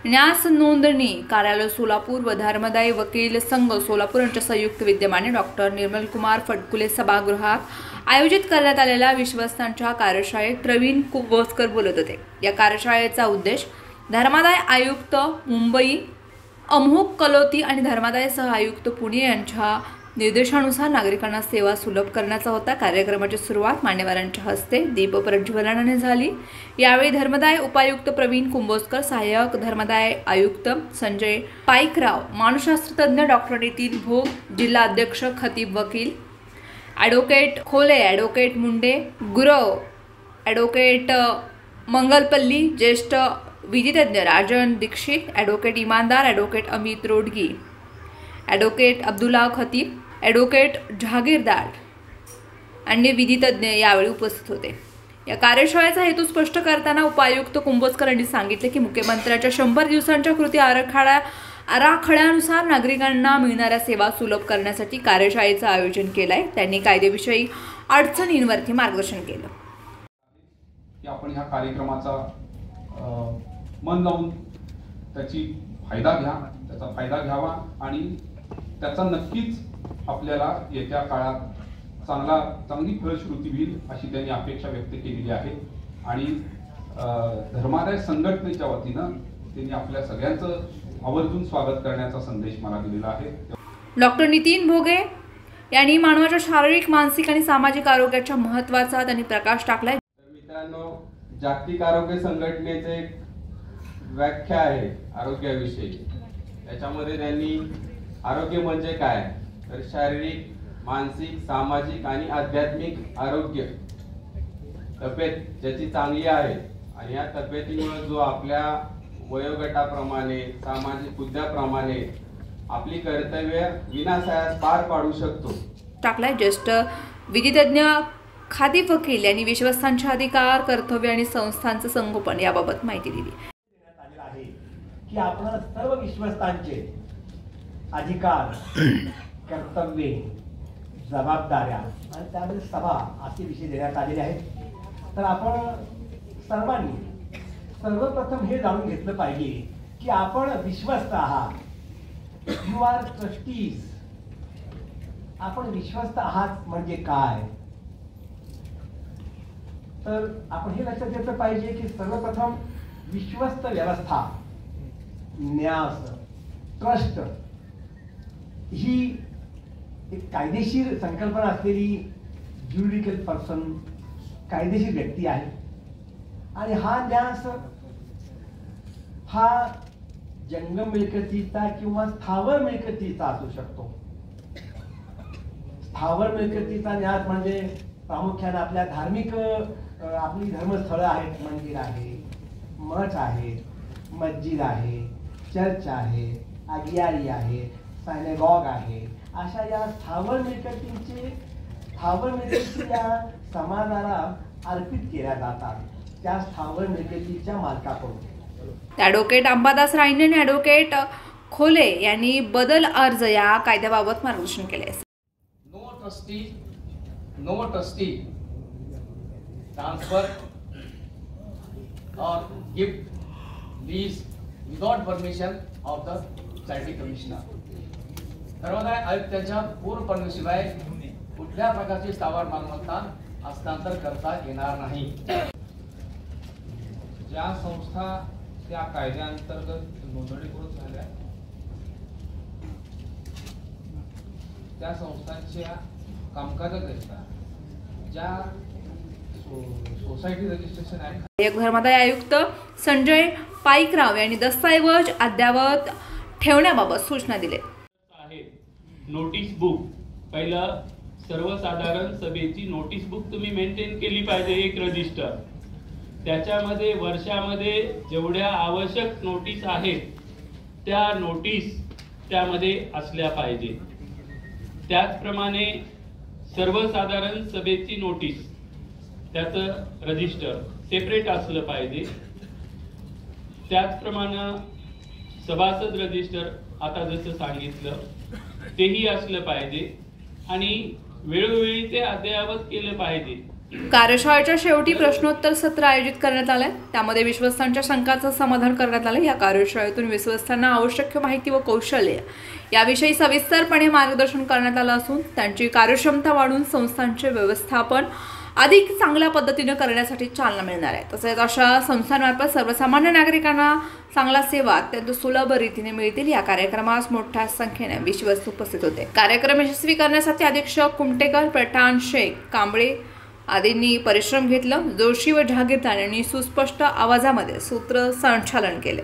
न्यास नोंदणी कार्यालय सोलापूर व धर्मदायी वकील संघ सोलापूर यांच्या संयुक्त विद्यमाने डॉक्टर निर्मलकुमार फडकुले सभागृहात आयोजित करण्यात आलेल्या विश्वस्तांच्या कार्यशाळेत प्रवीण कुंभोजकर बोलत होते। या कार्यशाळेचा उद्देश धर्मादाय आयुक्त मुंबई अमोघ कलोती आणि धर्मादाय सह आयुक्त पुणे यांच्या निर्देशानुसार नागरिकांना सेवा सुलभ करण्याचा होता। कार्यक्रमाची सुरुवात मान्यवरांच्या हस्ते दीप प्रज्वलनाने झाली। यावेळी धर्मदाय उपायुक्त प्रवीण कुंभोजकर, सहाय्यक धर्मदाय आयुक्त संजय पाईकराव, मानसशास्त्र तज्ञ डॉक्टर नितीन भोग, जिल्हा अध्यक्ष खतीब वकील advocate Khole, advocate Munde, Gurav advocate Mangalpalli, ज्येष्ठ विधितज्ञ Rajan Dixit, advocate Imandar, advocate Amit Rodgi, advocate Abdullah Khatib, advocate Jahagirdar आणि विधितज्ञ यावेळी उपस्थित होते। या कार्यशाळेचा हेतू स्पष्ट करताना उपायुक्त कुंभोजकर यांनी सांगितले की मुख्यमंत्र्यांच्या 100 दिवसांच्या कृती आराखड्यानुसार नागरिकांना मिळणाऱ्या सेवा सुलभ करण्यासाठी कार्यशाळेचं आयोजन केलं आहे। त्यांनी कायदेविषयी अडचणींवरती मार्गदर्शन केलं। आपण ह्या कार्यक्रमाचा मन लावून त्याचा फायदा घ्यावा आणि त्याचा नक्कीच आपल्याला येत्या काळात चांगली फलश्रुती होईल अशी त्यांनी अपेक्षा व्यक्त केलेली आहे। आणि धर्मादाय संघटनेच्या वतीनं त्यांनी आपल्या सगळ्यांचं आवर्जून स्वागत करण्याचा संदेश मला दिलेला आहे। डॉक्टर नितीन भोगे यांनी मानवाच्या शारीरिक, मानसिक आणि सामाजिक आरोग्याच्या महत्त्वाचा त्यांनी प्रकाश टाकलाय। मित्रांनो, जागतिक आरोग्य संघटनेचे एक व्याख्या आहे आरोग्याविषयी। त्याच्यामध्ये त्यांनी आरोग्य म्हणजे काय तर शारीरिक, मानसिक, सामाजिक आणि आध्यात्मिक आरोग्य, तब्येत ज्याची चांगली आहे आणि या तब्येतीमुळे जो आपल्या वयोगटाप्रमाणे, सामाजिक हुद्द्याप्रमाणे आपली कर्तव्य विनासायास पार पाडू शकतो टाकलाय। ज्येष्ठ विधितज्ञ खतीब वकील यांनी विश्वस्तांचे अधिकार, कर्तव्य आणि संस्थांचं संगोपन याबाबत माहिती दिली। की आपण सर्व विश्वस्तांचे अधिकार, कर्तव्ये, जबाबदाऱ्या आणि त्यामध्ये सभा असे विषय देण्यात आलेले आहेत। तर आपण सर्वांनी सर्वप्रथम हे जाणून घेतलं पाहिजे की आपण विश्वस्त आहात। You are trustees. आपण विश्वस्त आहात म्हणजे काय तर आपण हे लक्षात घेतलं पाहिजे की सर्वप्रथम विश्वस्त व्यवस्था, न्यास, ट्रस्ट ही एक कायदेशीर संकल्पना असलेली ज्युडिशियल पर्सन, कायदेशीर व्यक्ती आहे। आणि हा न्यास हा जंगम मिळकतीचा किंवा स्थावर मिळकतीचा असू शकतो। स्थावर मिळकतीचा न्यास म्हणजे प्रामुख्याने आपल्या धार्मिक आपली धर्मस्थळं आहेत, मंदिर आहे, मठ आहे, मस्जिद आहे, चर्च आहे, आगियारी आहे, सायनेगॉग आहे, अशा या स्थावर मिळकतींचे या समाजाला अर्पित केल्या जातात। त्या स्थावर मिळकतीच्या मालकाकडून ॲडव्होकेट अंबादास रायने आणि ॲडव्होकेट खोले यांनी बदल अर्ज या कायद्याबाबत मार्गदर्शन केले। नो ट्रस्टी ट्रांसफर और gift lease without permission of the charity commissioner. धर्मादाय आयुक्ताच्या पूर्ण परवानगीशिवाय कुठल्या प्रकारची स्थावर मालमत्ता हस्तांतर करता येणार नाही। ज्या संस्था त्या कायद्याअंतर्गत नोंदणीकृत झाल्या त्या संस्थांच्या कामकाजाकरिता ज्या सोसायटी रजिस्ट्रेशन ऍक्ट धर्मादाय आयुक्त संजय पाईकराव यांनी दस्तऐवज अद्यावत ठेवण्याबाबत सूचना दिल्या। नोटीस बुक, पहिलं सर्वसाधारण सभेची नोटीस बुक तुम्ही मेंटेन केली पाहिजे, एक रजिस्टर। त्याच्यामध्ये वर्षामध्ये जेवढ्या आवश्यक नोटीस आहेत त्या नोटीस त्यामध्ये असल्या पाहिजे। त्याचप्रमाणे सर्वसाधारण सभेची नोटीस, त्याचं रजिस्टर सेपरेट असलं पाहिजे। त्याचप्रमाणे सभासद रजिस्टर आता जसं सांगितलं तेही असलं पाहिजे आणि वेळोवेळी ते अद्ययावत केलं पाहिजे। कार्यशाळेच्या शेवटी प्रश्नोत्तर सत्र आयोजित करण्यात आलंय. त्यामध्ये विश्वस्तांच्या शंकांचं समाधान करण्यात आलं. या कार्यशाळेतून विश्वस्तांना आवश्यक माहिती व कौशल्य याविषयी सविस्तरपणे मार्गदर्शन करण्यात आलं असून त्यांची कार्यक्षमता वाढवून संस्थांचे व्यवस्थापन अधिक चांगल्या पद्धतीने करण्यासाठी चालना मिळणार आहे. तसेच अशा संस्थांमार्फत सर्वसामान्य नागरिकांना चांगला सेवा अत्यंत सुलभ रीतीने मिळतील. या कार्यक्रमास मोठ्या संख्येने विश्वस्त उपस्थित होते. कार्यक्रम यशस्वी करण्यासाठी अधीक्षक कुमटेकर, पठाण, शेख, कांबळे आदींनी परिश्रम घेतला. जोशी व जहागीरदार यांनी सुस्पष्ट आवाजामध्ये सूत्रसंचालन केले.